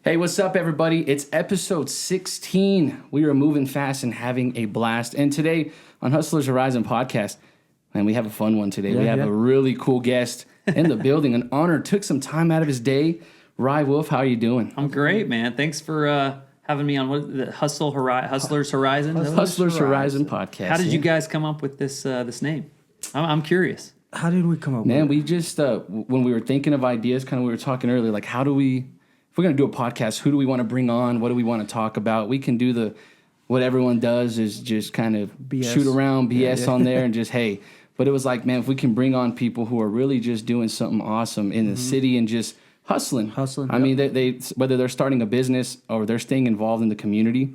Hey, what's up, everybody? It's episode 16. We are moving fast and having a blast. And today on Hustlers Horizon podcast, man, we have a fun one today. We have a really cool guest in the building. An honor. Took some time out of his day. Rye Wolf, how are you doing? I'm great, man. Thanks for having me on the Hustlers Horizon. Hustlers Horizon podcast. How did you guys come up with this name? I'm curious. How did we come up with Man, it? we just, when we were thinking of ideas, kind of we were talking earlier, like how do we, if we're going to do a podcast, who do we want to bring on? What do we want to talk about? We can do what everyone does is just kind of BS. shoot around BS on there and just, hey. But it was like, man, if we can bring on people who are really just doing something awesome in the city and just hustling. I mean, they whether they're starting a business or they're staying involved in the community,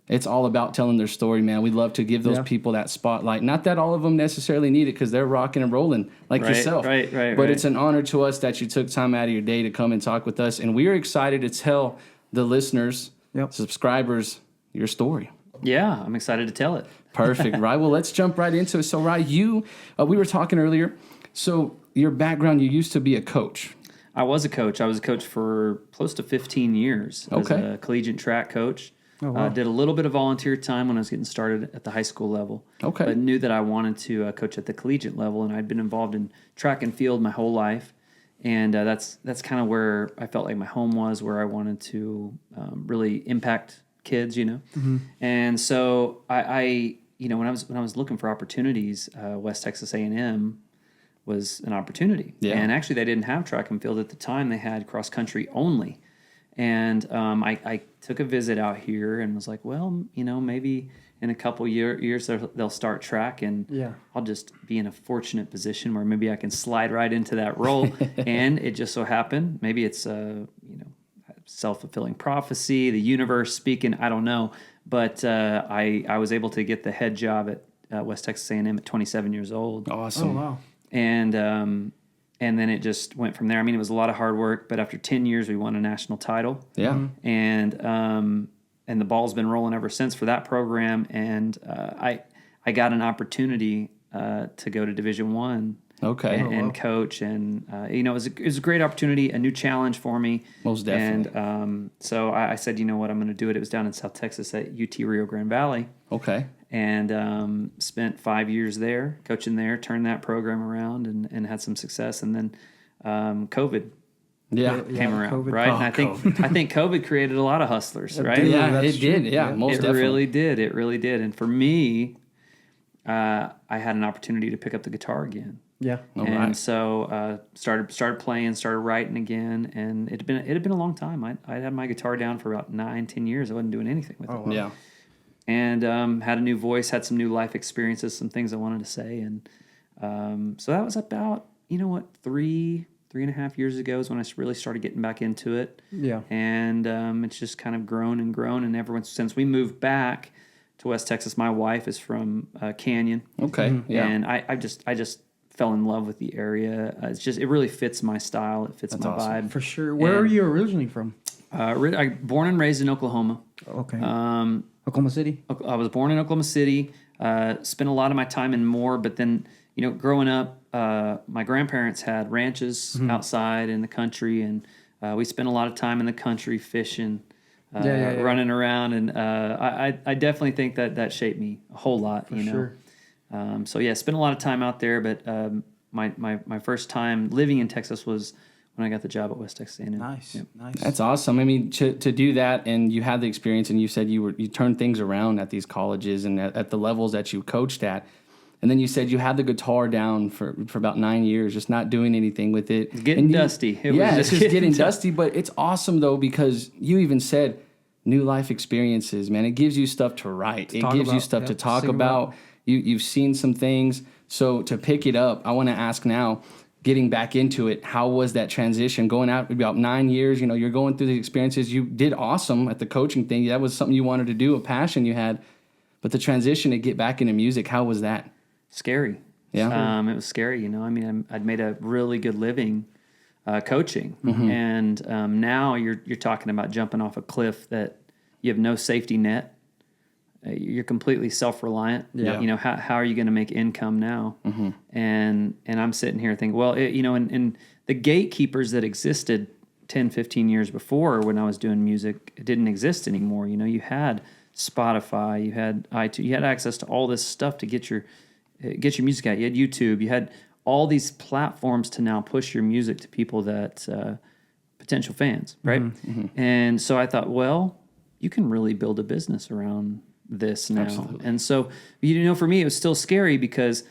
it's all about telling their story, man. We'd love to give those people that spotlight. Not that all of them necessarily need it because they're rocking and rolling like yourself. Right. But it's an honor to us that you took time out of your day to come and talk with us. And we are excited to tell the listeners, subscribers, your story. Yeah, I'm excited to tell it. Perfect, Rye. Well, let's jump right into it. So, Rye, we were talking earlier. So, your background, you used to be a coach. I was a coach. I was a coach for close to 15 years. I was a collegiate track coach. Oh, wow. Did a little bit of volunteer time when I was getting started at the high school level. Okay. But knew that I wanted to coach at the collegiate level, and I'd been involved in track and field my whole life. And that's kind of where I felt like my home was, where I wanted to really impact kids, you know. Mm-hmm. And so I when I was looking for opportunities, West Texas A&M was an opportunity. Yeah. And actually, they didn't have track and field at the time; they had cross country only. And I took a visit out here and was like, well, maybe in a couple years they'll start track, and I'll just be in a fortunate position where maybe I can slide right into that role. And it just so happened, maybe it's self-fulfilling prophecy, the universe speaking, I don't know. But I was able to get the head job at West Texas A&M at 27 years old. Awesome. Oh, wow. And then it just went from there. I mean, it was a lot of hard work, but after 10 years, we won a national title. Yeah. And the ball's been rolling ever since for that program. And I got an opportunity to go to Division I. Okay. And coach, and it was a great opportunity, a new challenge for me. Most definitely. And so I said, you know what, I'm going to do it. It was down in South Texas at UT Rio Grande Valley. Okay. And spent 5 years there, coaching there, turned that program around, and had some success. And then COVID came around, COVID. right? Oh, and I think COVID created a lot of hustlers, right? Yeah, it did. Yeah, most definitely. It really did. And for me, I had an opportunity to pick up the guitar again. Yeah. So started playing, started writing again, and it had been a long time. I had my guitar down for about 9-10 years. I wasn't doing anything with it. Wow. Yeah. And had a new voice, had some new life experiences, some things I wanted to say, and so that was about 3.5 years ago is when I really started getting back into it. Yeah. And it's just kind of grown, and ever since we moved back to West Texas, my wife is from Canyon. Okay. Mm-hmm. Yeah. And I just fell in love with the area. It really fits my style. It fits my awesome. vibe. For sure. Where are you originally from? Born and raised in Oklahoma. Okay. Oklahoma City? I was born in Oklahoma City. Spent a lot of my time in Moore, but then growing up, my grandparents had ranches outside in the country, and we spent a lot of time in the country fishing, running around, and I definitely think that shaped me a whole lot. For sure. Spent a lot of time out there, but my first time living in Texas was when I got the job at West Texas A&M. Nice. That's awesome. I mean, to do that, and you had the experience, and you said you turned things around at these colleges and at the levels that you coached at, and then you said you had the guitar down for about 9 years, just not doing anything with it. It's getting dusty. It's just getting dusty, but it's awesome though because you even said new life experiences, man. It gives you stuff to write. It gives you stuff to talk about. You've seen some things. So to pick it up, I want to ask now, getting back into it, how was that transition? Going out about 9 years, you're going through the experiences. You did awesome at the coaching thing. That was something you wanted to do, a passion you had. But the transition to get back into music, how was that? Scary. Yeah. It was scary, I mean, I'd made a really good living coaching. And now you're talking about jumping off a cliff that you have no safety net. You're completely self-reliant. Yeah. How are you going to make income now? And I'm sitting here thinking, well, and the gatekeepers that existed 10, 15 years before when I was doing music, it didn't exist anymore. You know, you had Spotify, you had iTunes, you had access to all this stuff to get your music out. You had YouTube, you had all these platforms to now push your music to people that potential fans, right? And so I thought, well, you can really build a business around this now. Absolutely. And so, you know, for me, it was still scary because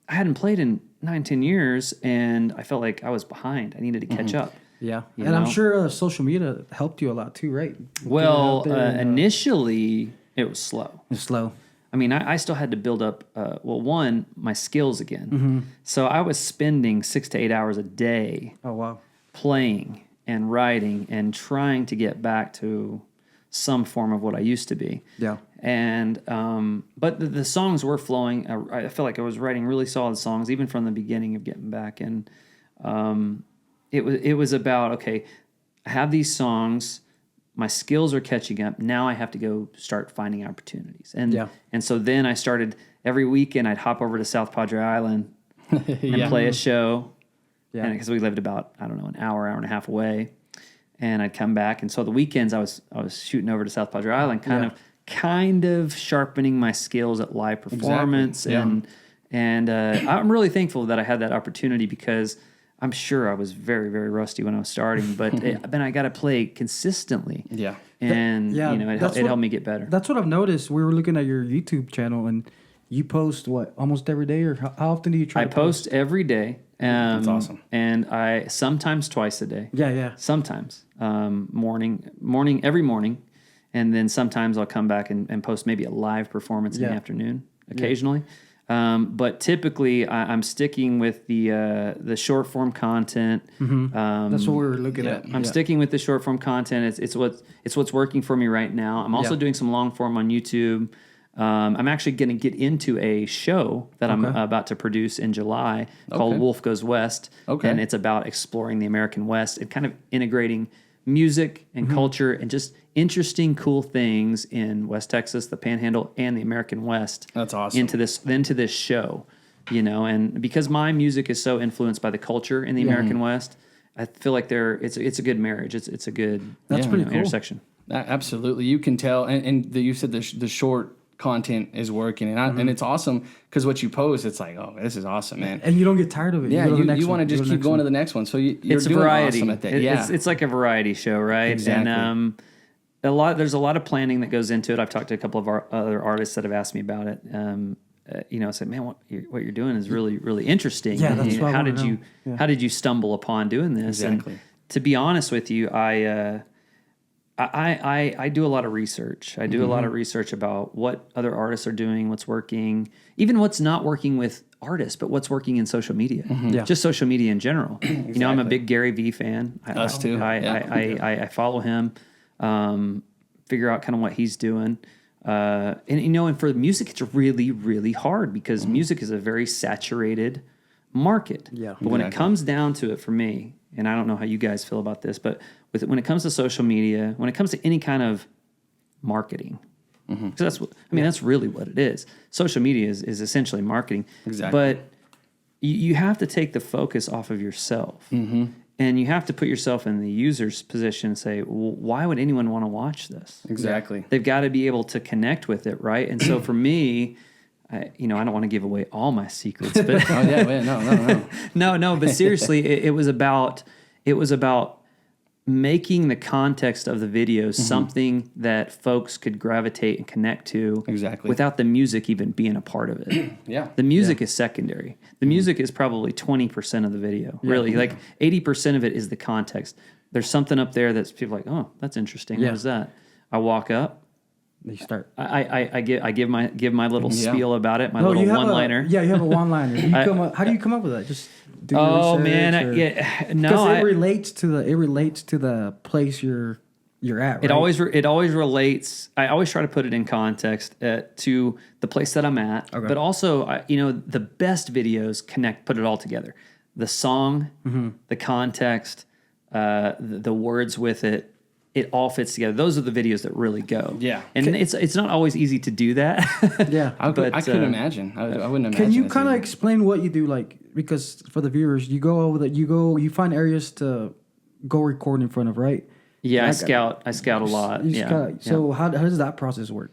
I hadn't played in 9-10 years, and I felt like I was behind. I needed to catch up. Yeah, You and I'm know? sure social media helped you a lot too, right? Well, Getting out there and, initially it was slow. it's slow. I mean, I still had to build up, one, my skills again. So I was spending 6 to 8 hours a day Oh wow. playing and writing and trying to get back to some form of what I used to be. Yeah. And but the songs were flowing. I felt like I was writing really solid songs even from the beginning of getting back. And it was about, okay, I have these songs, my skills are catching up. Now I have to go start finding opportunities. And so then I started every weekend. I'd hop over to South Padre Island and play a show. Yeah. Because we lived about, I don't know, an hour and a half away. And I'd come back, and so the weekends I was shooting over to South Padre Island, kind of sharpening my skills at live performance, Exactly. and I'm really thankful that I had that opportunity because I'm sure I was very, very rusty when I was starting, but then I got to play consistently, Yeah. and you know it helped me get better. That's what I've noticed. We were looking at your YouTube channel, and you post almost every day, or how often do you try? I post every day. That's awesome. And I sometimes twice a day. Yeah. Sometimes morning every morning, and then sometimes I'll come back and post maybe a live performance in the afternoon occasionally. But typically I'm sticking with the short form content. That's what we were looking at. I'm sticking with the short form content. It's what's working for me right now. I'm also doing some long form on YouTube. I'm actually going to get into a show that I'm about to produce in July called Wolf Goes West. Okay. And it's about exploring the American West and kind of integrating music and culture and just interesting, cool things in West Texas, the Panhandle, and the American West. That's awesome. Into this show, you know, and because my music is so influenced by the culture in the American West, I feel like it's a good marriage. It's a good That's pretty cool. intersection. Absolutely. You can tell. And you said the short content is working, and it's awesome because what you post, it's like, oh, this is awesome, man. And you don't get tired of it. Yeah, you want to just keep going to the next one. So you're it's doing variety. awesome at that. It's like a variety show, right? Exactly. And there's a lot of planning that goes into it. I've talked to a couple of our other artists that have asked me about it. You know, said, man, what you're doing is really, really interesting. Yeah, that's what I how wanna did you know. how did you stumble upon doing this? Exactly. And to be honest with you, I do a lot of research. I do a lot of research about what other artists are doing, what's working, even what's not working with artists, but what's working in social media, just social media in general. You know, I'm a big Gary Vee fan. Us too. I follow him, figure out kind of what he's doing. And you know, and for music, it's really, really hard because music is a very saturated market. Yeah. But when it comes down to it for me, and I don't know how you guys feel about this, but when it comes to social media, when it comes to any kind of marketing, because that's really what it is. Social media is essentially marketing. Exactly. But you have to take the focus off of yourself. And you have to put yourself in the user's position and say, well, why would anyone want to watch this? Exactly. They've got to be able to connect with it, right? And so for me, I don't want to give away all my secrets, but Oh yeah, wait, no. no. But seriously, it was about making the context of the videos something that folks could gravitate and connect to, Exactly. without the music even being a part of it. Yeah. The music is secondary. The music is probably 20% of the video. Really, like 80% of it is the context. There's something up there that's people are like, oh, that's interesting. Yeah. What is that? I walk up. They start. I give my little Yeah. spiel about it, my No, little you have one-liner. you have a one-liner. How do you come up with that? Just do your Oh research, man, or- no, it relates to the place you're at. Right? it always relates. I always try to put it in context to the place that I'm at, but also the best videos put it all together. The song, the context, the words with it. It all fits together. Those are the videos that really go. Yeah. And it's not always easy to do that. Yeah. I couldn't imagine. I wouldn't imagine. Can you it's kind of easy. explain what you do, like, because for the viewers, you find areas to go record in front of, right? Yeah, I scout a lot. So how does that process work?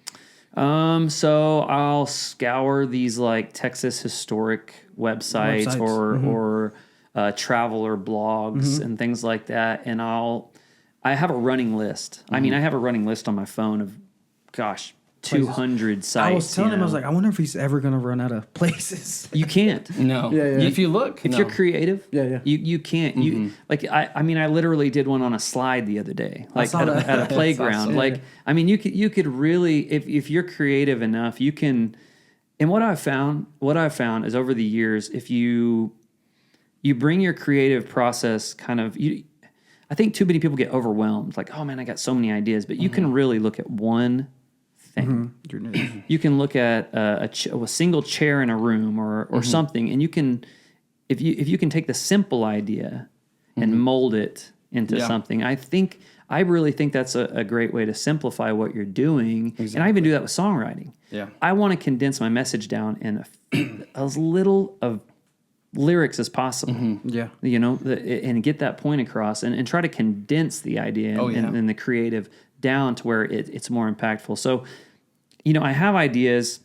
So I'll scour these like Texas historic websites. or traveler blogs and things like that, and I have a running list. I mean, I have a running list on my phone of, 200 sites. I was telling him, I was like, I wonder if he's ever gonna run out of places. You can't. No. Yeah. If you look, If you're creative, Yeah. you can't. You like I mean I literally did one on a slide the other day, like saw that. at a playground. Like I mean you could really, if you're creative enough, you can. And what I've found is over the years, if you bring your creative process I think too many people get overwhelmed. Like, oh man, I got so many ideas, but you can really look at one thing. You can look at a single chair in a room or something, and you can, if you can take the simple idea and mold it into something. I really think that's a great way to simplify what you're doing. Exactly. And I even do that with songwriting. Yeah, I want to condense my message down in as little of lyrics as possible. Yeah. And get that point across and try to condense the idea and the creative down to where it's more impactful. So, I have ideas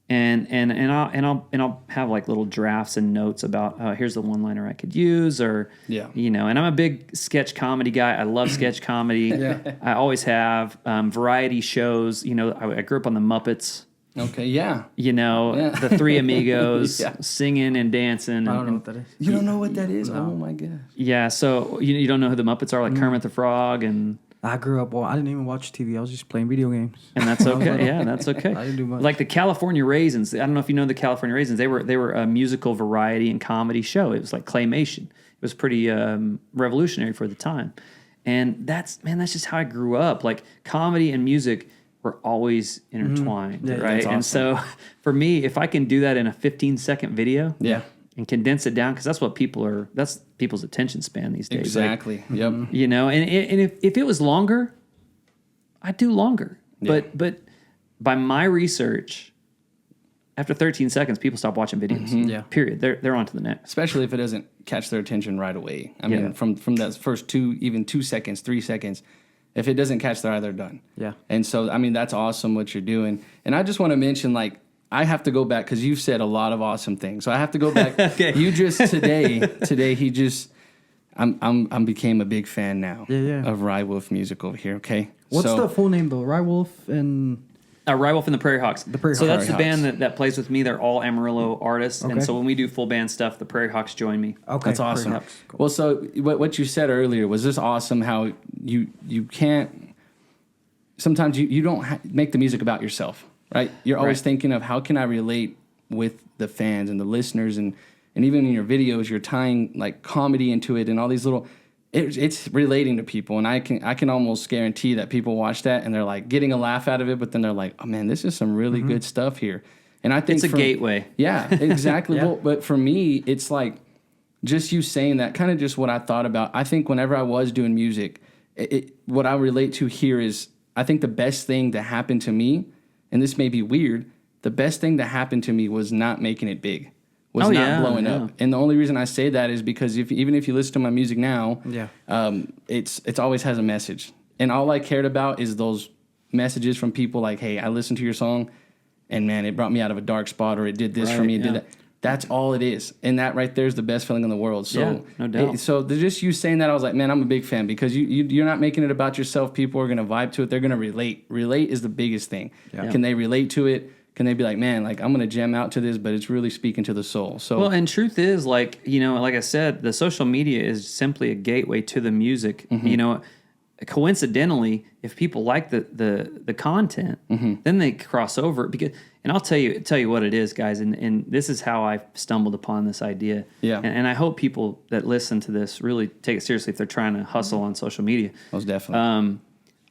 and I'll have like little drafts and notes about here's the one liner I could use, or and I'm a big sketch comedy guy. I love sketch comedy. I always have. Variety shows. I grew up on the Muppets. Okay, yeah. The Three Amigos singing and dancing. I don't know what that is. You don't know what that is? No. Oh my gosh. Yeah, so you don't know who the Muppets are, like Kermit the Frog and... I grew up, I didn't even watch TV. I was just playing video games. And that's okay. Yeah, that's okay. I didn't do much. Like the California Raisins. I don't know if you know the California Raisins. They were a musical variety and comedy show. It was like claymation. It was pretty revolutionary for the time. And that's just how I grew up. Like comedy and music were always intertwined, right? Awesome. And so for me, if I can do that in a 15-second video, and condense it down, because that's people's attention span these days. Exactly. Like, yep. And if it was longer, I'd do longer. Yeah. But by my research, after 13 seconds, people stop watching videos. Yeah. Period. They're on to the next. Especially if it doesn't catch their attention right away. I mean, from that first 2 seconds, 3 seconds. If it doesn't catch their eye, they're done. Yeah. And so, I mean, that's awesome what you're doing. And I just want to mention, like, I have to go back because you've said a lot of awesome things. So I have to go back. Okay. You just today he just I'm became a big fan now of Rye Wolf Music over here. Okay. What's the full name though? Rye Wolf and Rye Wolf and the Prairie Hawks. The Prairie Hawks. So that's the band that plays with me. They're all Amarillo artists, and so when we do full band stuff, the Prairie Hawks join me. Okay, that's awesome. Cool. Well, so what you said earlier was this awesome. How you can't sometimes you don't make the music about yourself. Right, you're always thinking of how can I relate with the fans and the listeners, and even in your videos, you're tying like comedy into it and all these little. It's relating to people, and I can almost guarantee that people watch that and they're like getting a laugh out of it, but then they're like, oh man, this is some really good stuff here. And I think it's a gateway. Yeah, exactly. Well, but for me, it's like just you saying that, kind of just what I thought about. I think whenever I was doing music, what I relate to here is I think the best thing to happen to me. And this may be weird, the best thing that happened to me was not making it big, was not blowing up. And the only reason I say that is because even if you listen to my music now, it's always has a message. And all I cared about is those messages from people like, hey, I listened to your song, and man, it brought me out of a dark spot, or it did this for me, it did that. That's all it is. And that right there is the best feeling in the world. So, no doubt. So just you saying that, I was like, man, I'm a big fan because you're not making it about yourself. People are going to vibe to it. They're going to relate. Relate is the biggest thing. Yeah. Can they relate to it? Can they be like, man, like I'm going to jam out to this, but it's really speaking to the soul. So, well, and truth is, like, like I said, the social media is simply a gateway to the music. Coincidentally, if people like the content, then they cross over because. And I'll tell you what it is, guys, and this is how I stumbled upon this idea. Yeah. And I hope people that listen to this really take it seriously if they're trying to hustle on social media. Most definitely.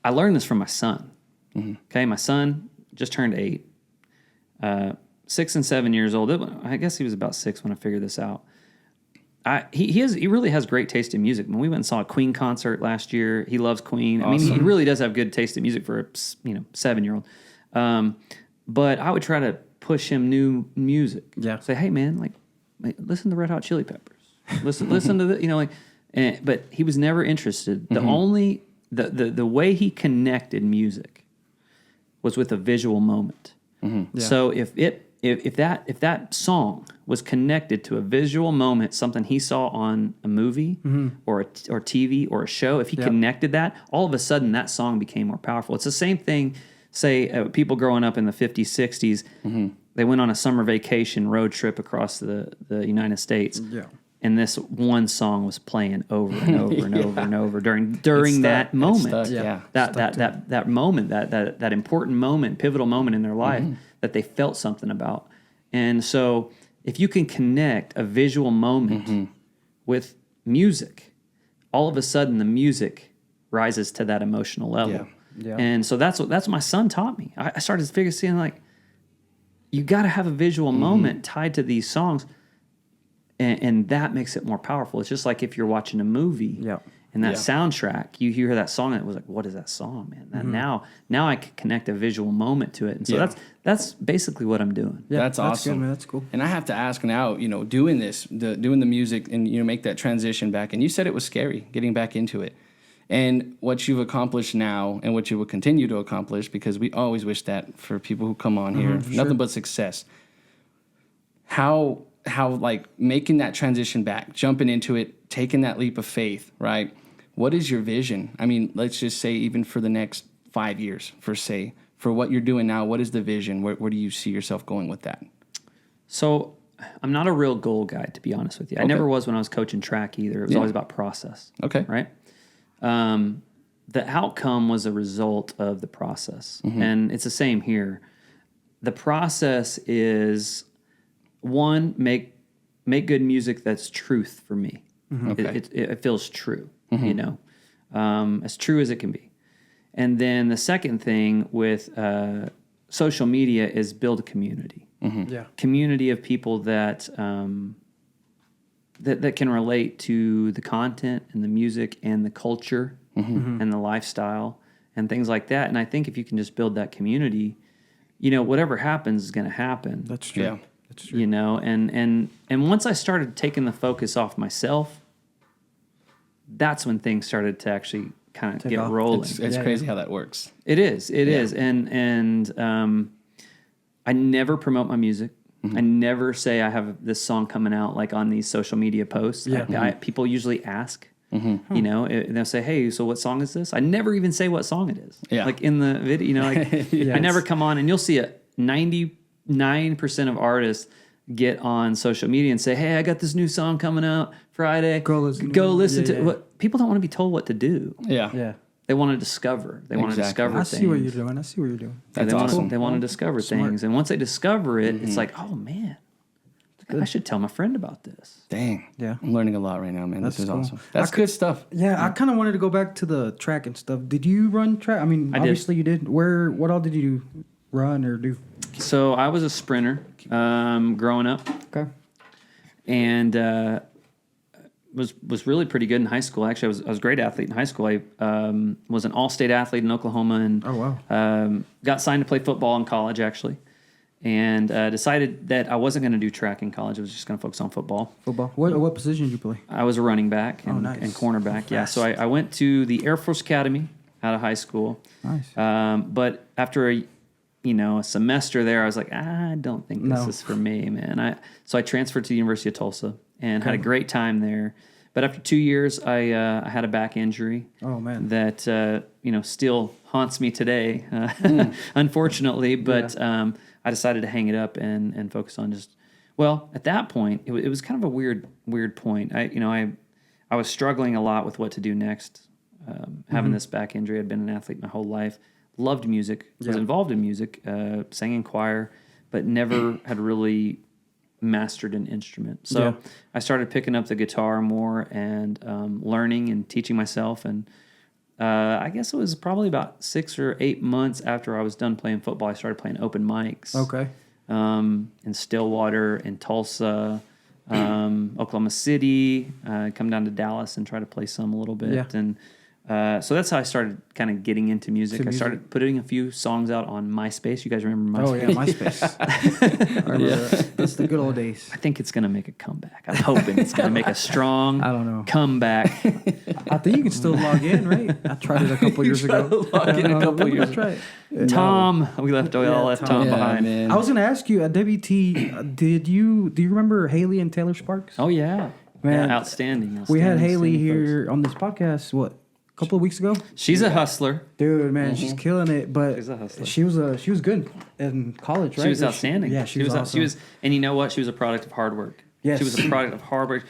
I learned this from my son. Okay, my son just turned 8, 6 and 7 years old. I guess he was about 6 when I figured this out. He really has great taste in music. When we went and saw a Queen concert last year, he loves Queen. Awesome. I mean, he really does have good taste in music for a 7-year-old. But I would try to push him new music. Yeah. Say, hey man, like listen to Red Hot Chili Peppers. Listen to the but he was never interested. The only the way he connected music was with a visual moment. Yeah. So if that song was connected to a visual moment, something he saw on a movie or TV or a show, if he connected that, all of a sudden that song became more powerful. It's the same thing. Say people growing up in the 50s, 60s, they went on a summer vacation road trip across the United States. Yeah. And this one song was playing over and over and over and over during that moment. That moment, that important moment, pivotal moment in their life that they felt something about. And so if you can connect a visual moment with music, all of a sudden the music rises to that emotional level. Yeah. Yeah. And so that's what my son taught me. I started seeing like, you got to have a visual moment tied to these songs. And that makes it more powerful. It's just like if you're watching a movie and that soundtrack, you hear that song and it was like, what is that song, man? And now I can connect a visual moment to it. And so that's basically what I'm doing. Yeah, that's awesome. Good, man. That's cool. And I have to ask now, doing the music and, make that transition back. And you said it was scary getting back into it. And what you've accomplished now and what you will continue to accomplish, because we always wish that for people who come on here, nothing but success. How like making that transition back, jumping into it, taking that leap of faith, right? What is your vision? I mean, let's just say even for the next 5 years, for what you're doing now, what is the vision? Where do you see yourself going with that? So I'm not a real goal guy, to be honest with you. I never was when I was coaching track either. It was always about process. Okay. Right? The outcome was a result of the process. And it's the same here. The process is, one, make good music that's truth for me. Okay. It feels true, as true as it can be. And then the second thing with social media is build a community. Yeah. Community of people that that can relate to the content and the music and the culture and the lifestyle and things like that. And I think if you can just build that community, whatever happens is going to happen. That's true. Yeah. That's true. And once I started taking the focus off myself, that's when things started to actually kind of get off. rolling. It's crazy how that works. It is. And I never promote my music. I never say I have this song coming out like on these social media posts. Yeah. People usually ask, they'll say, hey, so what song is this? I never even say what song it is. Yeah. Like in the video, I never come on, and you'll see a 99% of artists get on social media and say, hey, I got this new song coming out Friday. Go listen to it. What people don't want to be told what to do. Yeah. Yeah. They want to discover. They want to discover I things. see what you're doing. That's they awesome. They want to discover things. And once they discover it, it's like, oh, man, I should tell my friend about this. Dang. Yeah. I'm learning a lot right now, man. That's this is cool. awesome. That's good stuff. Yeah, I kind of wanted to go back to the track and stuff. Did you run track? I mean, obviously you did. What all did you run or do? So I was a sprinter growing up. Okay. And was really pretty good in high school. Actually, I was a great athlete in high school. I was an all-state athlete in Oklahoma, and Oh, wow. got signed to play football in college, actually, and decided that I wasn't going to do track in college. I was just going to focus on football. Football. What position did you play? I was a running back and, nice. and cornerback. Yeah, so I went to the Air Force Academy out of high school. Nice. But after a semester there, I was like, I don't think this is for me, man. So I transferred to the University of Tulsa and had a great time there. But after 2 years, I had a back injury. Oh, man. That still haunts me today, unfortunately. But I decided to hang it up and focus on just. Well, at that point, it was kind of a weird point. I was struggling a lot with what to do next. Having this back injury, I'd been an athlete my whole life. Loved music, was involved in music, sang in choir, but never had really mastered an instrument. So I started picking up the guitar more and learning and teaching myself. And I guess it was probably about 6 or 8 months after I was done playing football, I started playing open mics. Okay. In Stillwater, in Tulsa, Oklahoma City. Come down to Dallas and try to play some a little bit. Yeah. And So that's how I started kind of getting into music. I started putting a few songs out on MySpace. You guys remember MySpace? Oh, yeah, MySpace. I remember that. That's the good old days. I think it's going to make a comeback. I'm hoping it's going to make a strong I don't know. comeback. I think you can still log in, right? I tried it a couple years ago. Years ago. Tom, we left Tom behind. Man. I was going to ask you, at WT, do you remember Haley and Taylor Sparks? Oh, yeah. Man, yeah, outstanding. We had Haley outstanding here folks. on this podcast, a couple of weeks ago? She's a hustler. Dude, man, she's killing it. But She's a hustler. she was good in college, right? She was outstanding. Yeah, she was awesome. She was, and you know what? She was a product of hard work. Yes. She was a product of hard work.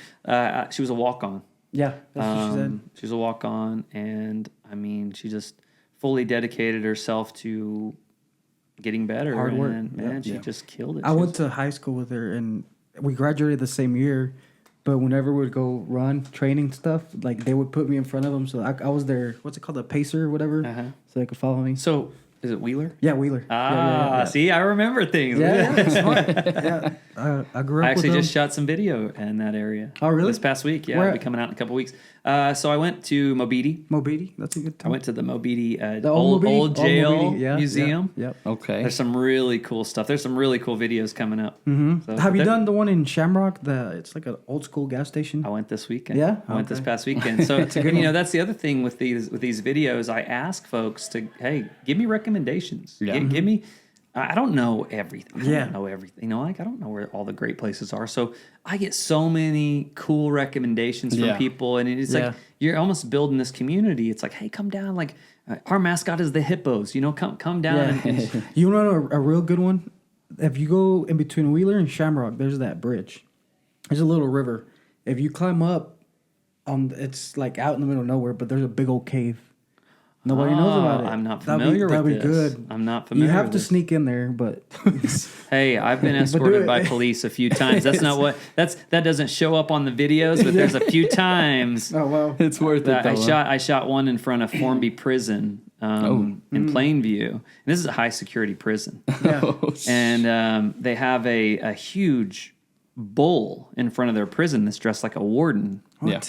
She was a walk-on. Yeah, that's what she said. She was a walk-on, and I mean, she just fully dedicated herself to getting better. Hard work. And man, Yep. she just killed it. I went to high school with her, and we graduated the same year. But whenever we'd go run training stuff, like they would put me in front of them, so I was their what's it called, a pacer or whatever, so they could follow me. So, is it Wheeler? Yeah, Wheeler. Ah, yeah. see, I remember things. Yeah, smart. Yeah, I grew up. I actually with just shot some video in that area. Oh, really? This past week, yeah. Where? I'll be coming out in a couple weeks. So I went to Mobeedi. Mobeedi. That's a good I time. went to the Mobeedi, The old Mobeedi? jail Mobeedi, yeah, museum. Yep. Okay. There's some really cool stuff. There's some really cool videos coming up. Mm-hmm. So, Have you done the one in Shamrock? It's like an old school gas station. I went this weekend. Yeah? I went this Okay. past weekend. So That's a good and, one. that's the other thing with these videos. I ask folks to, hey, give me recommendations. Yeah. Give me. I don't know everything. I Yeah. don't know everything. I don't know where all the great places are. So I get so many cool recommendations from Yeah. people, and it's Yeah. like you're almost building this community. It's like, hey, come down. Like our mascot is the hippos. Come down. Yeah. And You know a real good one? If you go in between Wheeler and Shamrock, there's that bridge. There's a little river. If you climb up, it's like out in the middle of nowhere, but there's a big old cave. Nobody knows about it. I'm not That'd familiar that'd with be this. good. I'm not familiar. You have with to this. sneak in there, but Hey, I've been do escorted it. by police a few times. That's not what that doesn't show up on the videos, but there's a few times oh wow. It's worth it. that Though, I shot one in front of Formby Prison in Plainview. And this is a high security prison, Yeah. and they have a huge bull in front of their prison that's dressed like a warden. What? Yeah.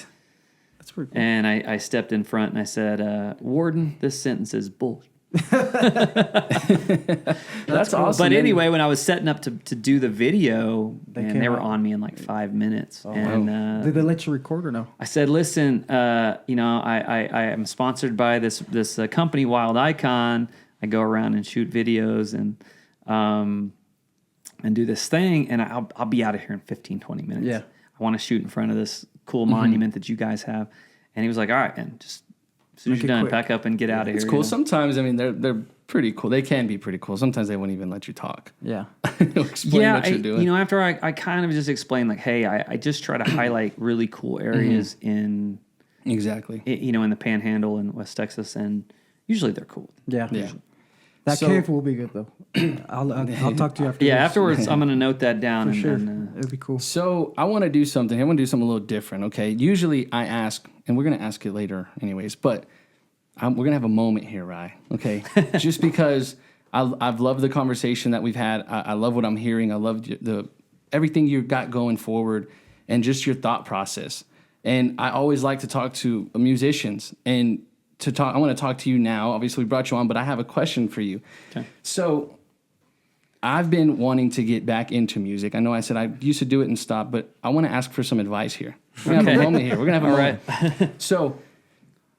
That's pretty cool. And I stepped in front and I said, "Warden, this sentence is bull." That's awesome. But man. anyway, when I was setting up to do the video, They and came they were out. on me in like 5 minutes. Oh, and Did they let you record or no? I said, "Listen, I am sponsored by this company, Wild Icon. I go around and shoot videos and do this thing, and I'll be out of here in 15, 20 minutes. Yeah. I want to shoot in front of this cool monument that you guys have." And he was like, "All right, and just as soon as Make you're it done, quick. pack up and get out of here." It's you cool. know? Sometimes, I mean, they're pretty cool. They can be pretty cool. Sometimes they won't even let you talk. Yeah. Explain Yeah, what you're doing. after I kind of just explained like, hey, I just try to highlight really cool areas in Exactly. in the Panhandle in West Texas, and usually they're cool. Yeah. Yeah. That So- cave will be good though. I'll talk to you after. Yeah, this. afterwards I'm gonna note that down. For and, sure. and, It'd be cool. So I want to do something. I want to do something a little different. Okay. Usually I ask, and we're gonna ask it later, anyways. But we're gonna have a moment here, Rye. Okay. Just because I've loved the conversation that we've had. I love what I'm hearing. I love everything you got going forward, and just your thought process. And I always like to talk to musicians and. I want to talk to you now. Obviously, we brought you on, but I have a question for you. Okay. So, I've been wanting to get back into music. I know I said I used to do it and stop, but I want to ask for some advice here. We're gonna have a moment here. We're gonna have a moment. So,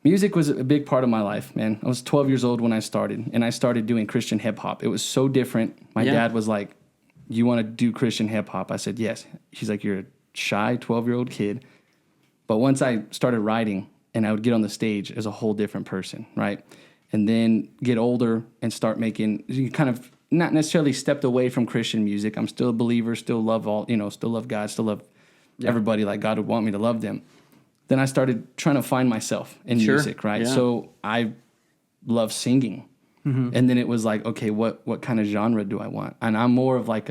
music was a big part of my life, man. I was 12 years old when I started, and I started doing Christian hip hop. It was so different. My dad was like, "You want to do Christian hip hop?" I said, "Yes." He's like, "You're a shy 12-year-old kid." But once I started writing, and I would get on the stage as a whole different person, right? And then get older and start making, you kind of not necessarily stepped away from Christian music. I'm still a believer, still love still love God, still love everybody like God would want me to love them. Then I started trying to find myself in music, right? Yeah. So I love singing. And then it was like, okay, what kind of genre do I want? And I'm more of like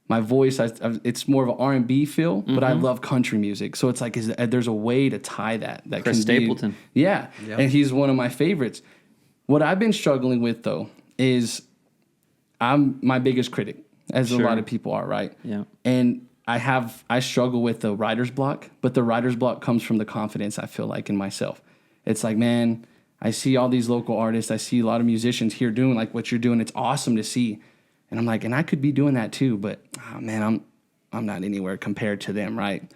my voice, it's more of an R&B feel, but I love country music. So it's like, there's a way to tie that. Chris Stapleton. Yeah, and he's one of my favorites. What I've been struggling with, though, is I'm my biggest critic, as a lot of people are, right? Yeah. And I struggle with the writer's block, but the writer's block comes from the confidence I feel like in myself. it's like, man, I see all these local artists. I see a lot of musicians here doing like what you're doing. It's awesome to see. And I'm like, and I could be doing that too, but oh, man, I'm not anywhere compared to them, right?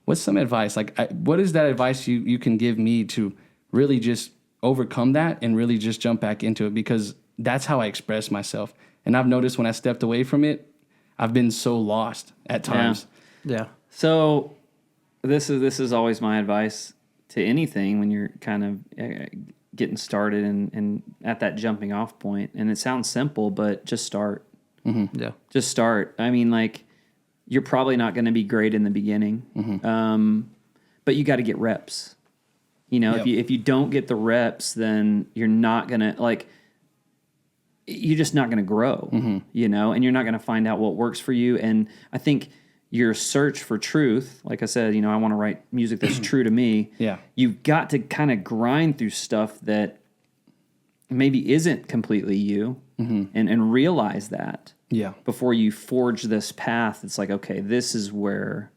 What's some advice? Like, what is that advice you can give me to really just overcome that and really just jump back into it? Because that's how I express myself. And I've noticed when I stepped away from it, I've been so lost at times. Yeah. So this is always my advice to anything when you're kind of getting started and at that jumping off point. And it sounds simple, but just start. Mm-hmm. Yeah. Just start. I mean, like, you're probably not going to be great in the beginning, but you got to get reps. You know, if you don't get the reps, then you're not going to, like, you're just not going to grow, you know, and you're not going to find out what works for you. And I think your search for truth, like I said, you know, I want to write music that's true to me. Yeah. You've got to kind of grind through stuff that maybe isn't completely you and realize that. Yeah. Before you forge this path, it's like, okay, this is where,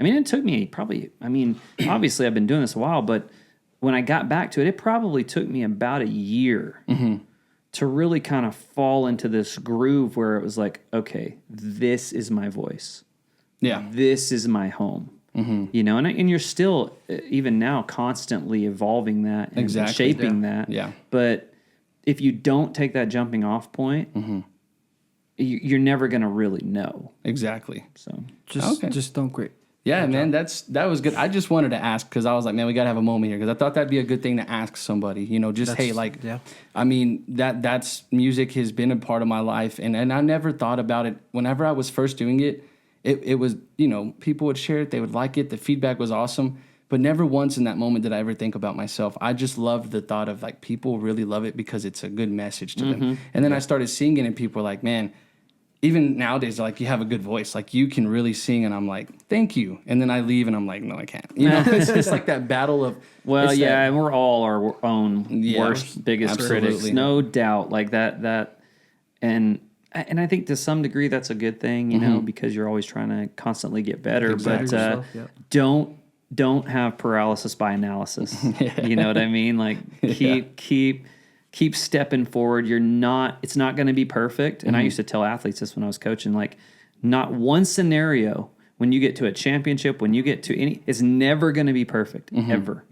I mean, it took me probably, I mean, obviously I've been doing this a while, but when I got back to it, it probably took me about a year to really kind of fall into this groove where it was like, okay, this is my voice. Yeah. This is my home. You know, and you're still, even now, constantly evolving that and shaping that. Yeah. But if you don't take that jumping off point, you're never going to really know. Exactly. So just don't quit. Yeah, man, that was good. I just wanted to ask because I was like, man, we got to have a moment here because I thought that'd be a good thing to ask somebody. You know, just hey, like, I mean, that's music has been a part of my life, and I never thought about it. Whenever I was first doing it, it was, you know, people would share it, they would like it, the feedback was awesome, but never once in that moment did I ever think about myself. I just loved the thought of like people really love it because it's a good message to them. And then I started singing, and people were like, man. Even nowadays, they're like, you have a good voice. Like, you can really sing. And I'm like, thank you. And then I leave, and I'm like, no, I can't. You know, it's just like that battle of... Well, yeah, and we're all our own worst, biggest critics. No doubt. Like that. And I think to some degree, that's a good thing, you know, because you're always trying to constantly get better. But don't have paralysis by analysis. You know what I mean? Like, keep stepping forward. It's not going to be perfect. And I used to tell athletes this when I was coaching, like, not one scenario when you get to a championship, when you get to it's never going to be perfect, ever.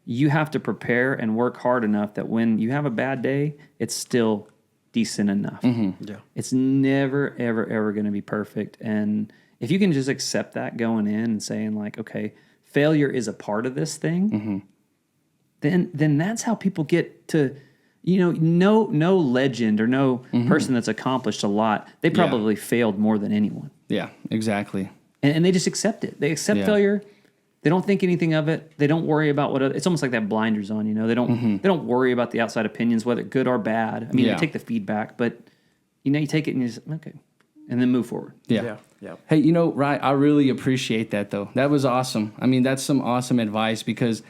You have to prepare and work hard enough that when you have a bad day, it's still decent enough. Yeah. It's never, ever, ever going to be perfect. And if you can just accept that going in and saying like, okay, failure is a part of this thing, then that's how people get to... You know, no legend or no person that's accomplished a lot, they probably failed more than anyone. Yeah, exactly. And they just accept it. They accept failure. They don't think anything of it. They don't worry about it's almost like they have blinders on, you know. They don't worry about the outside opinions, whether good or bad. I mean, they take the feedback, but, you know, you take it and you just, okay, and then move forward. Yeah. Hey, you know, Ryan, I really appreciate that, though. That was awesome. I mean, that's some awesome advice because...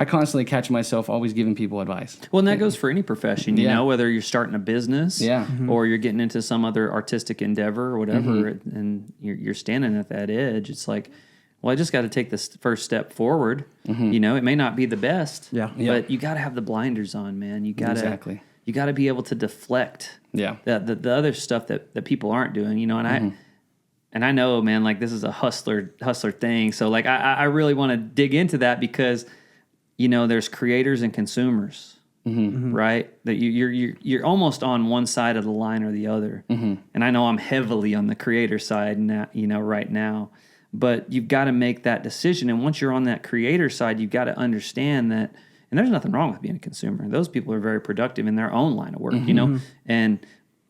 I constantly catch myself always giving people advice. Well, and that goes for any profession, you know, whether you're starting a business or you're getting into some other artistic endeavor or whatever, and you're standing at that edge. It's like, well, I just got to take this first step forward. You know, it may not be the best, but you got to have the blinders on, man. You got to you got to be able to deflect the other stuff that people aren't doing, you know, and I know, man, like this is a hustler thing. So like I really want to dig into that because you know, there's creators and consumers, right? That you're almost on one side of the line or the other. And I know I'm heavily on the creator side now, you know, right now. But you've got to make that decision. And once you're on that creator side, you've got to understand that. And there's nothing wrong with being a consumer. Those people are very productive in their own line of work, you know. And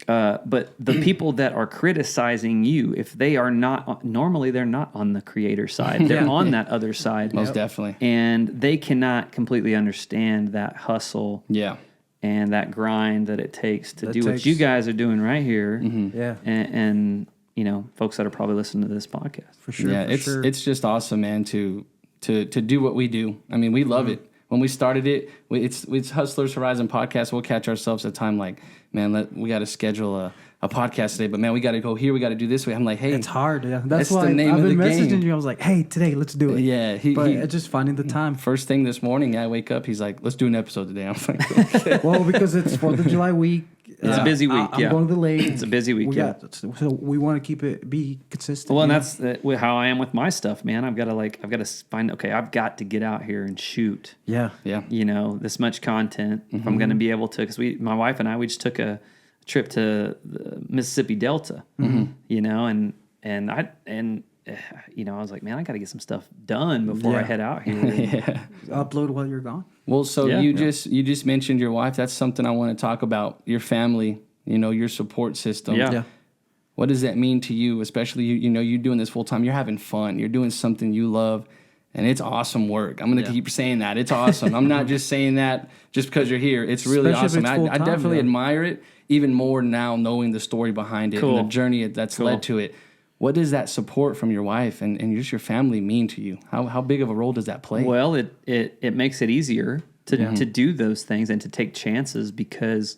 but the people that are criticizing you, if they are not, normally they're not on the creator side. They're on that other side. Most definitely. And they cannot completely understand that hustle and that grind that it takes to do what you guys are doing right here. And you know, folks that are probably listening to this podcast. For sure. Yeah, it's just awesome, man, to do what we do. I mean, we love it. when we started it, it's Hustlers Horizon podcast. We'll catch ourselves at a time like, man, we got to schedule a podcast today, but man, we got to go here. We got to do this way. I'm like, hey, it's hard. Yeah, that's why the name I've of been the messaging game. you. I was like, hey, today, let's do it. Yeah, it's just finding the time. First thing this morning, I wake up. He's like, let's do an episode today. I'm like, okay. Well, because it's 4th of July week. It's a busy week. I'm going to the lake. It's a busy week. So we want to be consistent. Well, and that's how I am with my stuff, man. I've got to find. Okay, I've got to get out here and shoot. Yeah. You know, this much content. If I'm going to be able to, because my wife and I, we just took a trip to the Mississippi Delta. You know, and you know, I was like, man, I got to get some stuff done before I head out here. Upload while you're gone. Well, so you just mentioned your wife. That's something I want to talk about. Your family, you know, your support system. Yeah. What does that mean to you? Especially you know, you're doing this full time. You're having fun. You're doing something you love, and it's awesome work. I'm gonna keep saying that. It's awesome. I'm not just saying that just because you're here. It's really Especially awesome. I definitely yeah. admire it even more now, knowing the story behind it and the journey that's led to it. What does that support from your wife and just your family mean to you? How big of a role does that play? Well, it makes it easier to do those things and to take chances because,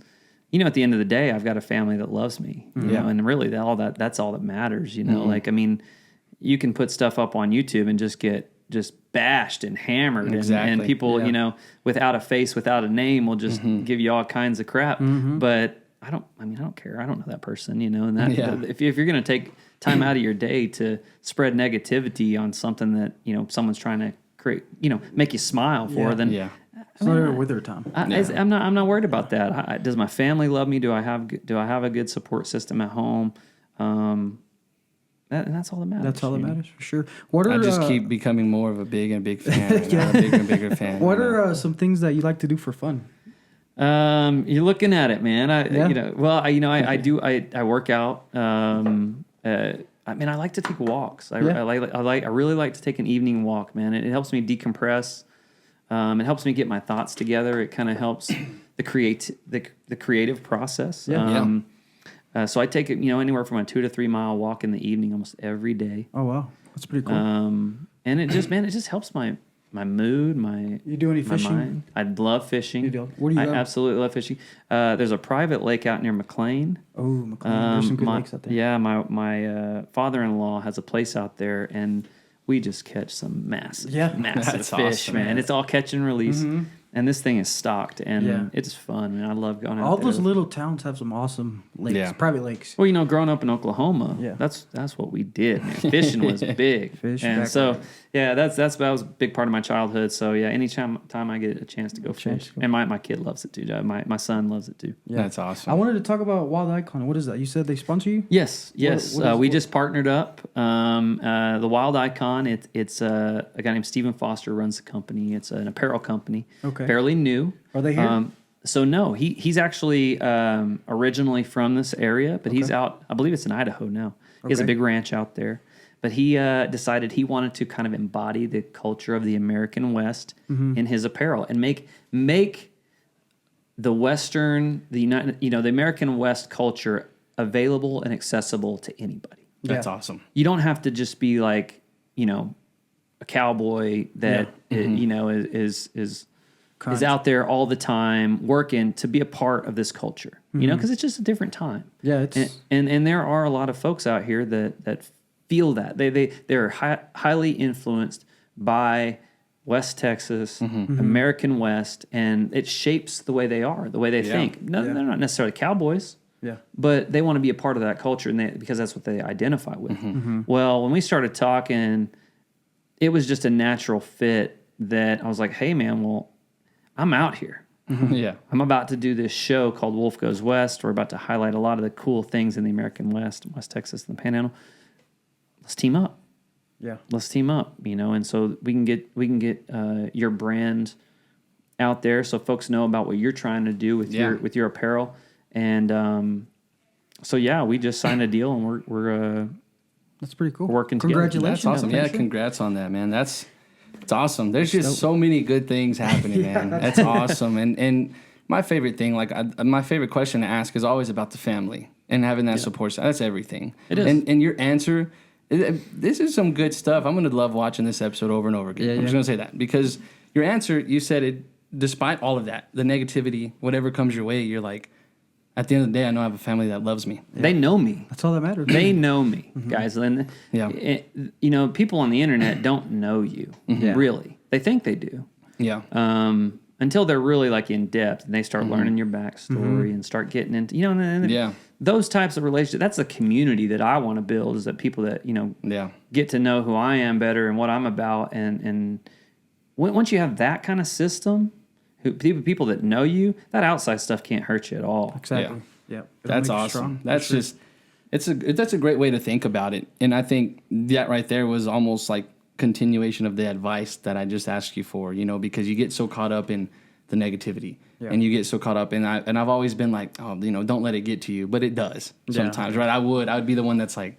you know, at the end of the day, I've got a family that loves me, you know, and really that's all that matters, you know. Like, I mean, you can put stuff up on YouTube and just get bashed and hammered, and people, you know, without a face, without a name, will just give you all kinds of crap. But I don't care. I don't know that person, you know, and that if you're going to take time out of your day to spread negativity on something that, you know, someone's trying to create, you know, make you smile for, then it's not with their time. I'm not worried about that. Does my family love me? Do I have a good support system at home? And that's all that matters. That's all that matters for sure. I just keep becoming more of a big fan. A bigger and bigger fan. What are some things that you like to do for fun? You're looking at it, man. I work out. I mean, I like to take walks. I really like to take an evening walk, man. It helps me decompress. It helps me get my thoughts together. It kind of helps the creative process. So I take it, you know, anywhere from a 2 to 3 mile walk in the evening almost every day. Oh wow, that's pretty cool. And it just helps my mood, You do any fishing? mind. I love fishing. You do? Where do you go? I absolutely love fishing. There's a private lake out near McLean. Oh, McLean. There's some good lakes out there. Yeah, my father-in-law has a place out there, and we just catch some massive That's fish, awesome, man. It's all catch and release. And this thing is stocked, and it's fun, man. I love going out All there. those little towns have some awesome lakes, private lakes. Well, you know, growing up in Oklahoma, Yeah. that's what we did, man. Fishing was big. And so, that was a big part of my childhood. So, yeah, anytime I get a chance to go fish. And my kid loves it, too. My son loves it, too. Yeah. That's awesome. I wanted to talk about Wild Icon. What is that? You said they sponsor you? Yes. We what- just partnered up. The Wild Icon, it's a guy named Stephen Foster runs the company. It's an apparel company. Okay. Fairly new. Are they here? So no, he's actually originally from this area, but he's out. I believe it's in Idaho now. He has a big ranch out there. But he decided he wanted to kind of embody the culture of the American West in his apparel and make the Western, the American West culture available and accessible to anybody. That's awesome. You don't have to just be like, you know, a cowboy that you know is out there all the time working to be a part of this culture. You know, because it's just a different time. Yeah, it's and there are a lot of folks out here that feel that they're highly influenced by West Texas, American West, and it shapes the way they are, the way they think. No, they're not necessarily cowboys. Yeah. But they want to be a part of that culture, and because that's what they identify with. Well, when we started talking, it was just a natural fit that I was like, hey, man, well, I'm out here. Yeah. I'm about to do this show called Wolf Goes West. We're about to highlight a lot of the cool things in the American West, West Texas, and the Panhandle. Let's team up. Yeah. Let's team up, you know, and so we can get your brand out there so folks know about what you're trying to do with your apparel. And so we just signed a deal, and we're that's pretty cool. Working together. Congratulations. That's awesome. Yeah, congrats on that, man. It's awesome. There's just so many good things happening, man. That's awesome. And my favorite thing, my favorite question to ask is always about the family and having that support. That's everything. It is. And your answer, this is some good stuff. I'm going to love watching this episode over and over again. I'm just going to say that because your answer, you said it, despite all of that, the negativity, whatever comes your way, you're like, at the end of the day, I know I have a family that loves me. Yeah. They know me. That's all that matters. They know me, guys. And people on the internet don't know you, really. They think they do. Yeah. Until they're really like in depth and they start learning your backstory and start getting into, those types of relationships. That's the community that I want to build, is that people that, get to know who I am better and what I'm about. And once you have that kind of system, people that know you, that outside stuff can't hurt you at all. Exactly. Yeah. That's awesome. That's just, that's a great way to think about it. And I think that right there was almost like continuation of the advice that I just asked you for, because you get so caught up in the negativity and you get so caught up I've always been like, don't let it get to you, but it does sometimes, right? I would be the one that's like,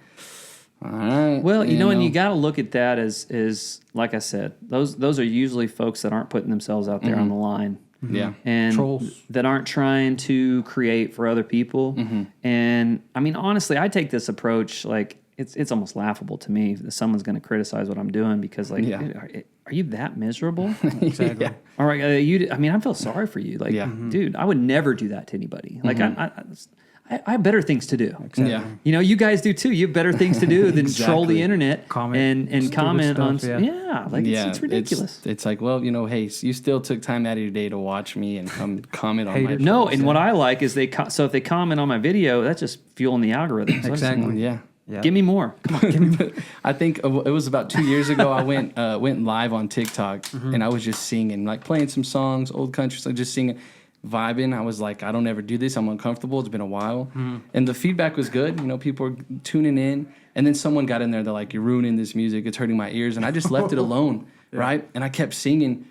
all right. Well, and you got to look at that as like I said, those are usually folks that aren't putting themselves out there on the line. Yeah. And trolls that aren't trying to create for other people. And I mean, honestly, I take this approach like, it's almost laughable to me that someone's going to criticize what I'm doing, because like, are you that miserable? Exactly. Yeah. All right, I feel sorry for you. Like, dude, I would never do that to anybody. Like, I have better things to do. Exactly. Yeah. You guys do too. You have better things to do than troll the internet and comment stuff, on. It's ridiculous. It's like, well, hey, you still took time out of your day to watch me and come comment on my. No, and what I like is so if they comment on my video, that's just fueling the algorithm. So Exactly. Yeah. Yeah. Give me more. Come on, give me. I think it was about 2 years ago. I went live on TikTok and I was just singing, like playing some songs, old country, so just singing, vibing. I was like, I don't ever do this. I'm uncomfortable. It's been a while, and the feedback was good. People were tuning in, and then someone got in there. They're like, "You're ruining this music. It's hurting my ears," and I just left it alone, right? And I kept singing.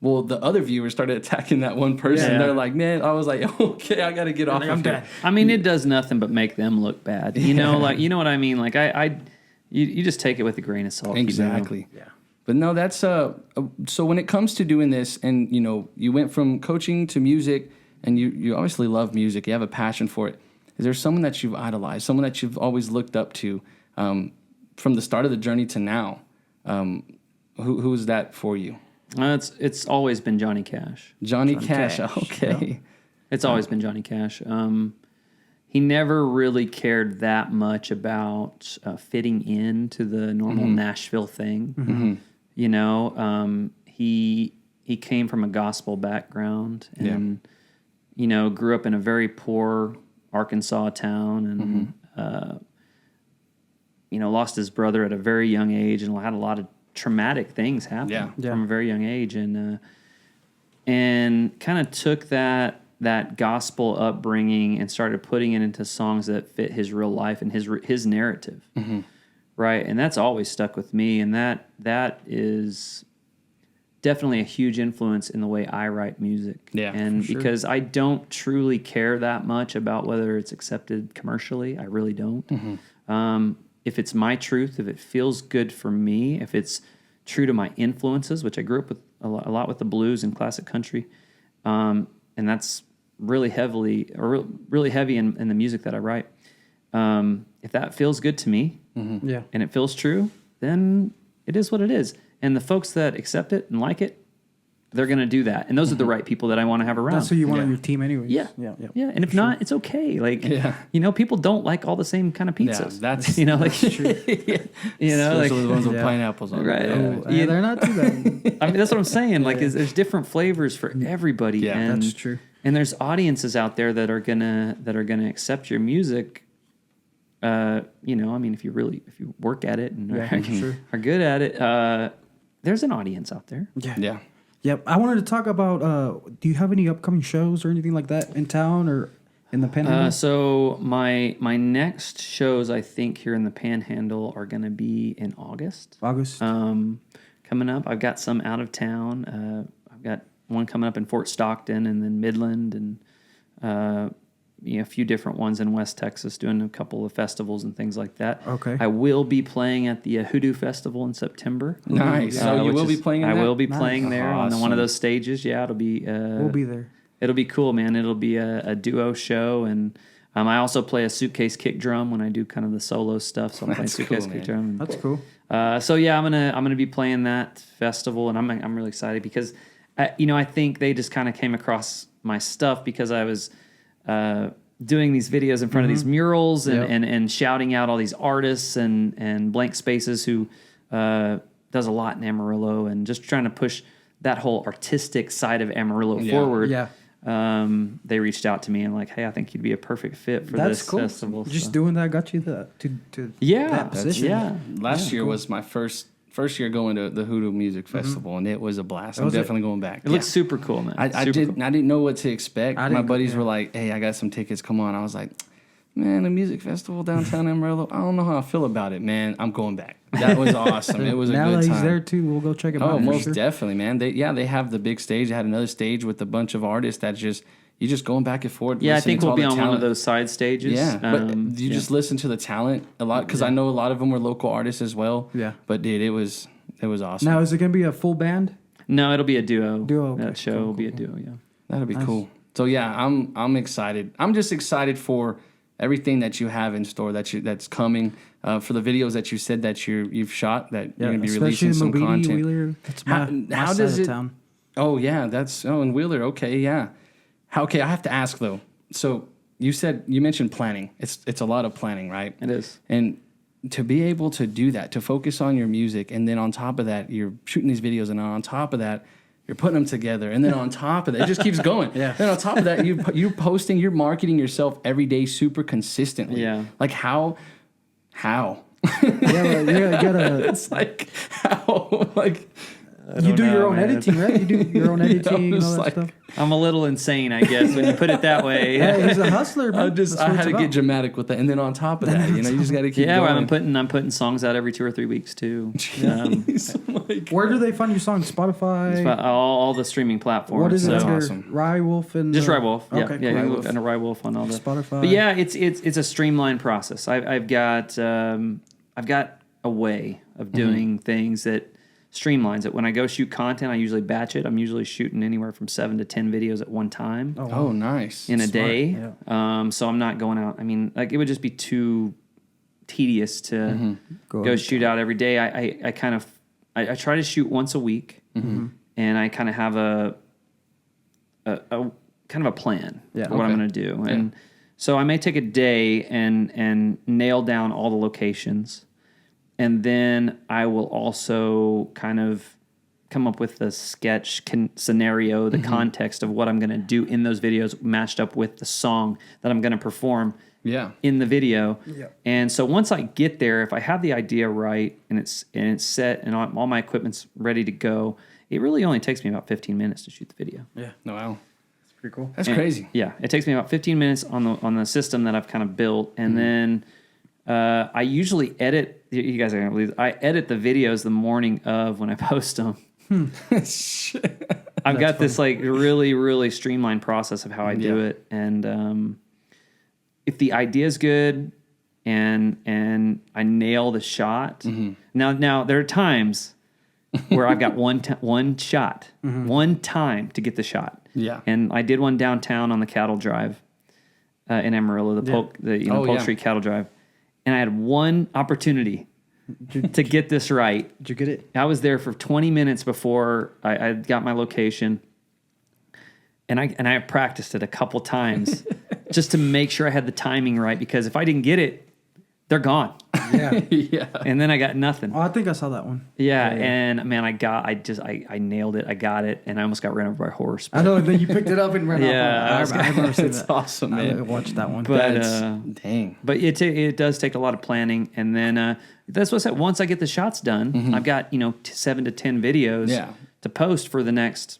Well, the other viewers started attacking that one person. Yeah. They're like, man, I was like, okay, I got to get off of here. I mean, it does nothing but make them look bad. Like, you know what I mean? Like, you just take it with a grain of salt. Exactly. Yeah. But no, that's, so when it comes to doing this, and, you went from coaching to music, and you obviously love music, you have a passion for it. Is there someone that you've idolized, someone that you've always looked up to, from the start of the journey to now? Who is that for you? It's always been Johnny Cash. Johnny Cash. Okay. Yeah. It's always been Johnny Cash. He never really cared that much about fitting into the normal Nashville thing. He came from a gospel background and grew up in a very poor Arkansas town and lost his brother at a very young age and had a lot of traumatic things happen from a very young age, and kind of took that gospel upbringing and started putting it into songs that fit his real life and his narrative, right? And that's always stuck with me, and that is definitely a huge influence in the way I write music. Yeah, and because I don't truly care that much about whether it's accepted commercially, I really don't. If it's my truth, if it feels good for me, if it's true to my influences, which I grew up with a lot with the blues and classic country, and that's really heavy in the music that I write. If that feels good to me, and it feels true, then it is what it is. And the folks that accept it and like it, they're going to do that. And those are the right people that I want to have around. That's who you want on your team anyways. Yeah. And if not, it's okay. Like, people don't like all the same kind of pizzas. Yeah, that's true. Especially the ones with pineapples on right. them. They're not too bad. I mean, that's what I'm saying. Like, there's different flavors for everybody. Yeah, and, that's true. And there's audiences out there that are gonna accept your music. I mean, if you work at it and are good at it, there's an audience out there. Yeah. Yep. I wanted to talk about, do you have any upcoming shows or anything like that in town or in the Panhandle? So my next shows, I think, here in the Panhandle are going to be in August. Coming up. I've got some out of town. I've got one coming up in Fort Stockton and then Midland and a few different ones in West Texas, doing a couple of festivals and things like that. Okay. I will be playing at the Hoodoo Festival in September. Nice. So you will be playing in that? I will be playing there on one of those stages. Yeah, it'll be... we'll be there. It'll be cool, man. It'll be a duo show, and I also play a suitcase kick drum when I do kind of the solo stuff. So I'm playing That's suitcase cool, kick man. drum. That's cool. So yeah, I'm gonna be playing that festival, and I'm really excited because, I think they just kind of came across my stuff because I was doing these videos in front of these murals and shouting out all these artists and Blank Spaces who does a lot in Amarillo, and just trying to push that whole artistic side of Amarillo forward. Yeah. They reached out to me and like, hey, I think you'd be a perfect fit for That's this cool. festival. Just so. doing that got you to Yeah, that position. yeah. Last year was my first year going to the Hoodoo Music Festival, and it was a blast. I'm Was it? definitely going back. It looks super cool, man. I Super didn't cool. I didn't know what to expect. I My didn't- buddies yeah. were like, "Hey, I got some tickets. Come on." I was like, "Man, a music festival downtown Amarillo. I don't know how I feel about it, man. I'm going back." That was awesome. It was a now good that time. he's there too, we'll go check him out. Oh, for most sure. definitely, man. They have the big stage. They had another stage with a bunch of artists that you're just going back and forth. Yeah, I listening think to we'll all be the on one of talent. those side stages. Yeah, but you yeah. just listen to the talent a lot because I know a lot of them were local artists as well. Yeah. But dude, it was awesome. Now, is it gonna be a full band? No, it'll be a duo. Duo, That okay. show Cool, will be a cool, duo. Yeah. That'll be cool. So yeah, I'm excited. I'm just excited for everything that you have in store that's coming. For the videos that you said that you've shot that you're gonna be especially releasing some Mobili, content. Wheeler. That's How- my how side does of it- town. Oh yeah, in Wheeler. Okay, yeah. Okay, I have to ask though. So you mentioned planning. It's a lot of planning, right? It is. And to be able to do that, to focus on your music, and then on top of that, you're shooting these videos, and on top of that, you're putting them together, and then on top of that, it just keeps going. Yeah. Then on top of that, you're posting, you're marketing yourself every day, super consistently. Yeah. Like how? Yeah, well, you gotta. It's like how? Like You do know, your own man. editing, right? You do your own editing and it's all that like- stuff. I'm a little insane, I guess, when you put it that way. Hey, he's a hustler, man. I That's what had it's to about. get dramatic with that, and then on top of that, you just got to keep Yeah, going. well, I'm putting songs out every 2 or 3 weeks too. Jeez, like- Where do they find your song? Spotify. all the streaming platforms. What is it? That's under? awesome. Rye Wolf and Just Rye Wolf. Yeah, Okay, yeah. cool. You can look under Rye Wolf on all the Spotify. But yeah, it's a streamlined process. I've got a way of doing things that streamlines it. When I go shoot content, I usually batch it. I'm usually shooting anywhere from 7 to 10 videos at one time Oh, nice. in a smart, day. So I'm not going out. I mean, like it would just be too tedious to go shoot out every day. I kind of I try to shoot once a week, and I kind of have a kind of a plan Yeah, for what I'm okay. going to do. And so I may take a day and nail down all the locations, and then I will also kind of come up with the sketch scenario, the context of what I'm going to do in those videos matched up with the song that I'm going to perform Yeah. in the video. Yeah. And so once I get there, if I have the idea right and it's set and all my equipment's ready to go, it really only takes me about 15 minutes to shoot the video. Yeah, No, wow. it's pretty cool. That's And- crazy. Yeah, it takes me about 15 minutes on the system that I've kind of built, and then I usually edit. You guys are gonna believe this, I edit the videos the morning of when I post them. I've got this like really really streamlined process of how I do Yeah. it, and if the idea is good and I nail the shot. Now there are times where I've got one shot, one time to get the shot. Yeah. And I did one downtown on the cattle drive in Amarillo, the Polk Oh, Polk yeah. Street cattle drive, and I had one opportunity to get this right. Did you get it? I was there for 20 minutes before I got my location, and I practiced it a couple times just to make sure I had the timing right, because if I didn't get it, they're gone, Yeah. Yeah. and then I got nothing. Oh, I think I saw that one. Yeah, and man, I nailed it. I got it, and I almost got ran over by a horse. I know. Then you picked it up and ran Yeah, off. I remember seeing That's that. awesome, I man. watched that one. But Dang. but it does take a lot of planning, and then that's what I said. Once I get the shots done, I've got 7 to 10 videos Yeah. to post for the next.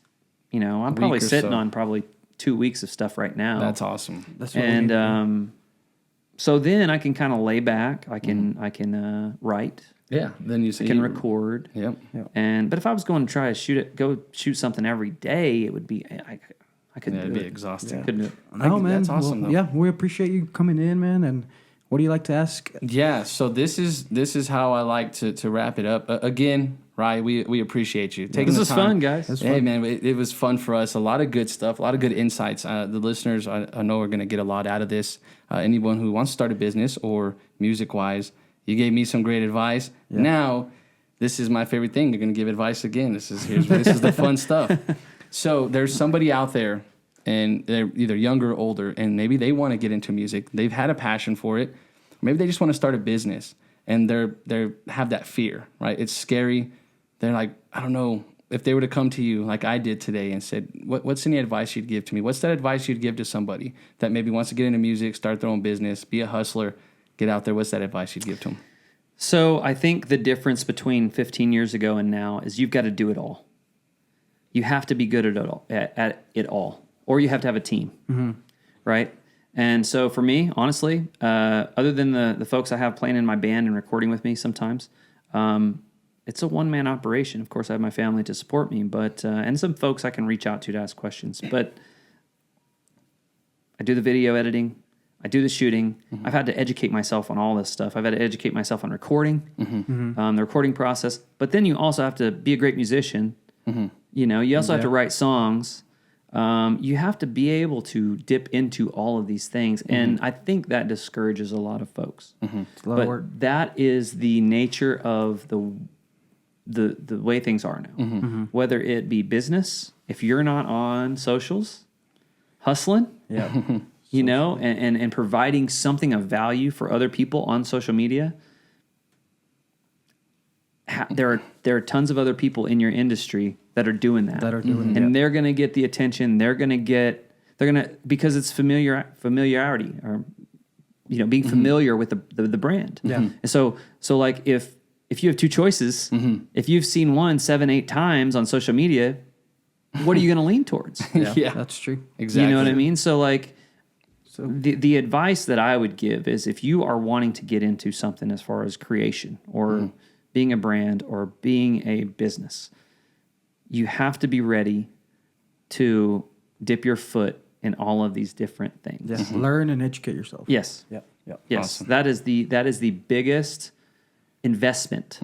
I'm probably or sitting so. on probably 2 weeks of stuff right now. That's awesome. That's what we need And to do. so then I can kind of lay back. I can write. Yeah. Then you I can record. Yep. But if I was going to try to go shoot something every day, it would be I couldn't Yeah, it'd do be it. exhausting. Couldn't do it. No, man. That's awesome, Well, though. yeah, we appreciate you coming in, man, and what do you like to ask? Yeah, so this is how I like to wrap it up. Again, Rye, we appreciate you taking This the was time. fun, guys. Hey, man, it was fun for us. A lot of good stuff, a lot of good insights. The listeners, I know, are going to get a lot out of this. Anyone who wants to start a business or music-wise, you gave me some great advice. Yeah. Now, this is my favorite thing. You're going to give advice again. This is the fun stuff. So there's somebody out there, and they're either younger or older, and maybe they want to get into music. They've had a passion for it. Maybe they just want to start a business, and they have that fear, right? It's scary. They're like, I don't know, if they were to come to you like I did today and said, what's any advice you'd give to me? What's that advice you'd give to somebody that maybe wants to get into music, start their own business, be a hustler, get out there? What's that advice you'd give to them? So I think the difference between 15 years ago and now is you've got to do it all. You have to be good at it all, or you have to have a team, right? And so for me, honestly, other than the folks I have playing in my band and recording with me sometimes, it's a one-man operation. Of course, I have my family to support me, but and some folks I can reach out to ask questions. But I do the video editing. I do the shooting. I've had to educate myself on all this stuff. I've had to educate myself on recording, the recording process. But then you also have to be a great musician. You know, you also have to write songs. You have to be able to dip into all of these things. And I think that discourages a lot of folks. It's a lot of work. That is the nature of the way things are now. Whether it be business, if you're not on socials, hustling, you know, and providing something of value for other people on social media, there are tons of other people in your industry that are doing that. And they're going to get the attention. They're going to because it's familiarity, or, you know, being familiar with the brand. And so like if you have two choices, if you've seen one 7-8 times on social media, what are you going to lean towards? Yeah, that's true. Exactly. You know what I mean? So like, the advice that I would give is, if you are wanting to get into something as far as creation or being a brand or being a business, you have to be ready to dip your foot in all of these different things. Yeah. Learn and educate yourself. Yes. Yep. Yes. Awesome. That is the biggest investment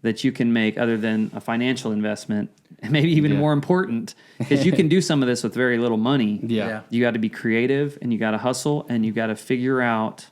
that you can make, other than a financial investment, and maybe even more important, because you can do some of this with very little money. Yeah. You got to be creative, and you got to hustle, and you got to figure out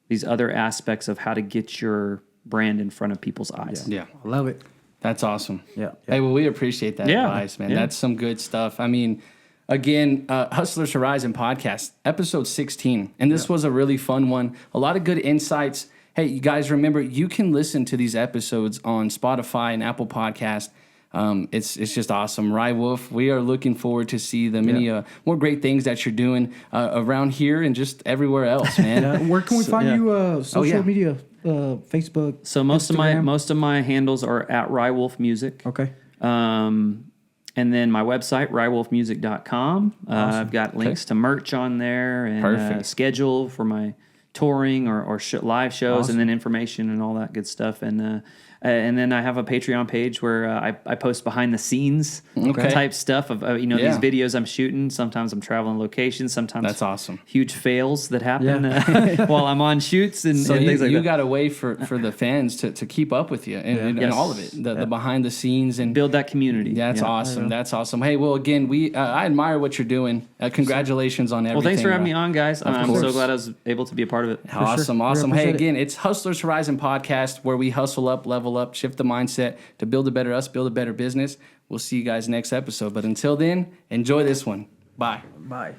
these other aspects of how to get your brand in front of people's eyes. Yeah. I love it. That's awesome. Yeah. Hey, well, we appreciate that advice, man. Yeah. That's some good stuff. I mean, again, Hustlers Horizon podcast, episode 16. And this was a really fun one. A lot of good insights. Hey, you guys, remember, you can listen to these episodes on Spotify and Apple Podcast. It's just awesome. Rye Wolf, we are looking forward to see the many more great things that you're doing around here and just everywhere else, man. Where can we find you? Social media, Facebook. So most of my handles are at Rye Wolf Music. Okay. And then my website, rywolfmusic.com. I've got links to merch on there, and schedule for my touring or live shows, and then information and all that good stuff. And then I have a Patreon page where I post behind the scenes type stuff of these videos I'm shooting. Sometimes I'm traveling locations. Sometimes that's awesome. Huge fails that happen while I'm on shoots and things like that. You got a way for the fans to keep up with you and all of it, the behind the scenes, and build that community. That's awesome. That's awesome. Hey, well, again, I admire what you're doing. Congratulations on everything. Well, thanks for having me on, guys. I'm so glad I was able to be a part of it. Awesome. Hey, again, it's Hustlers Horizon podcast, where we hustle up, level up, shift the mindset to build a better us, build a better business. We'll see you guys next episode. But until then, enjoy this one. Bye. Bye.